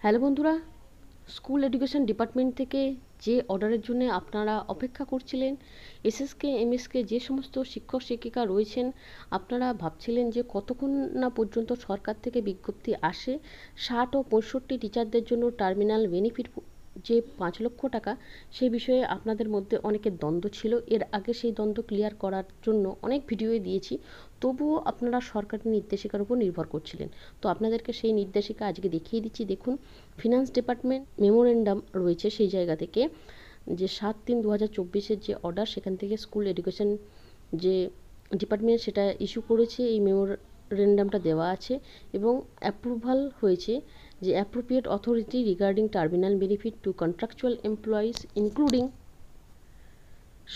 Hello বন্ধুরা, school education department থেকে যে অর্ডারের জন্য আপনারা অপেক্ষা করছিলেন, এসএসকে এমএসকে যে সমস্ত শিক্ষক শিক্ষিকা রয়েছেন, আপনারা ভাবছিলেন যে কতক্ষণ না পর্যন্ত সরকার থেকে বিজ্ঞপ্তি আসে 60 ও 65 টিচারদের জন্য টার্মিনাল বেনিফিট যে 5 লক্ষ টাকা, সেই বিষয়ে আপনাদের মধ্যে অনেকের দ্বন্দ্ব ছিল। এর আগে সেই দ্বন্দ্ব ক্লিয়ার করার জন্য অনেক ভিডিওই দিয়েছি, তবুও আপনারা সরকারি নির্দেশিকার উপর নির্ভর করছিলেন। তো আপনাদেরকে সেই নির্দেশিকা আজকে দেখিয়ে দিচ্ছি। দেখুন, ফিনান্স ডিপার্টমেন্ট মেমোরেন্ডাম রয়েছে সেই জায়গা থেকে, যে 7/3/2024 যে অর্ডার, সেখান থেকে স্কুল এডুকেশন যে ডিপার্টমেন্ট সেটা ইস্যু করেছে, এই মেমোরেন্ডামটা দেওয়া আছে এবং অ্যাপ্রুভাল হয়েছে যে appropriate authority regarding terminal benefit to contractual employees including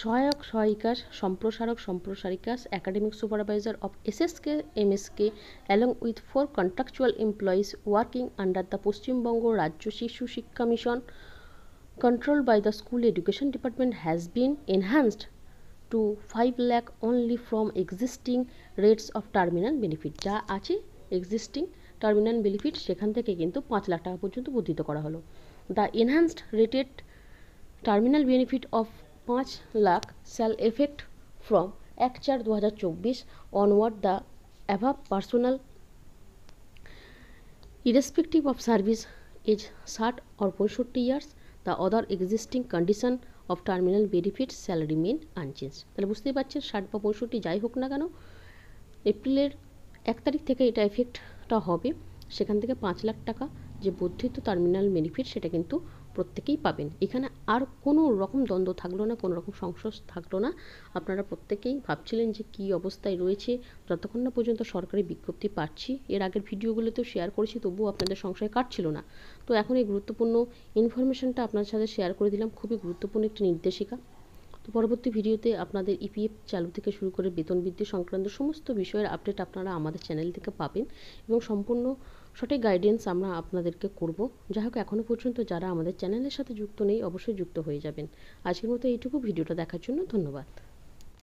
সহায়ক সহায়িকাস, সম্প্রসারক সম্প্রসারিকাস, academic supervisor of SSK MSK along with 4 contractual employees working under the Paschimbanga Rajya Shishu Shiksha Mission controlled by the school education department has been enhanced to 5 lakh only from existing rates of terminal benefit। যা আছে existing terminal benefit, সেখান থেকে কিন্তু 5 লাখ টাকা পর্যন্ত বর্ধিত করা হলো। The enhanced rated terminal benefit of 5 lakh shall effect from 1/4/2024 onward. The above personnel, irrespective of service age 60 or 65 years, the other existing condition of terminal benefits shall remain unchanged। তাহলে বুঝতেই পারছেন, 60 বা 65 যাই হোক না কেন, এপ্রিলের 1 তারিখ থেকে এটা এফেক্টটা হবে। সেখান থেকে 5 লাখ টাকা যে বর্ধিত টার্মিনাল বেনিফিট, সেটা কিন্তু প্রত্যেকেই পাবেন। এখানে আর কোনো রকম দ্বন্দ্ব থাকলো না, কোনো রকম সংশয় থাকলো না। আপনারা প্রত্যেকেই ভাবছিলেন যে কী অবস্থায় রয়েছে, যতক্ষণ না পর্যন্ত সরকারি বিজ্ঞপ্তি পাচ্ছি। এর আগের ভিডিওগুলোতেও শেয়ার করেছি, তবুও আপনাদের সংশয় কাটছিল না। তো এখন এই গুরুত্বপূর্ণ ইনফরমেশনটা আপনার সাথে শেয়ার করে দিলাম, খুবই গুরুত্বপূর্ণ একটি নির্দেশিকা। তো পরবর্তী ভিডিওতে আপনাদের ইপিএফ চালু থেকে শুরু করে বেতন বৃদ্ধি সংক্রান্ত সমস্ত বিষয়ের আপডেট আপনারা আমাদের চ্যানেল থেকে পাবেন এবং সম্পূর্ণ সঠিক গাইডেন্স আমরা আপনাদেরকে করব। যাই হোক, এখনও পর্যন্ত যারা আমাদের চ্যানেলের সাথে যুক্ত নেই, অবশ্যই যুক্ত হয়ে যাবেন। আজকের মতো এইটুকু। ভিডিওটা দেখার জন্য ধন্যবাদ।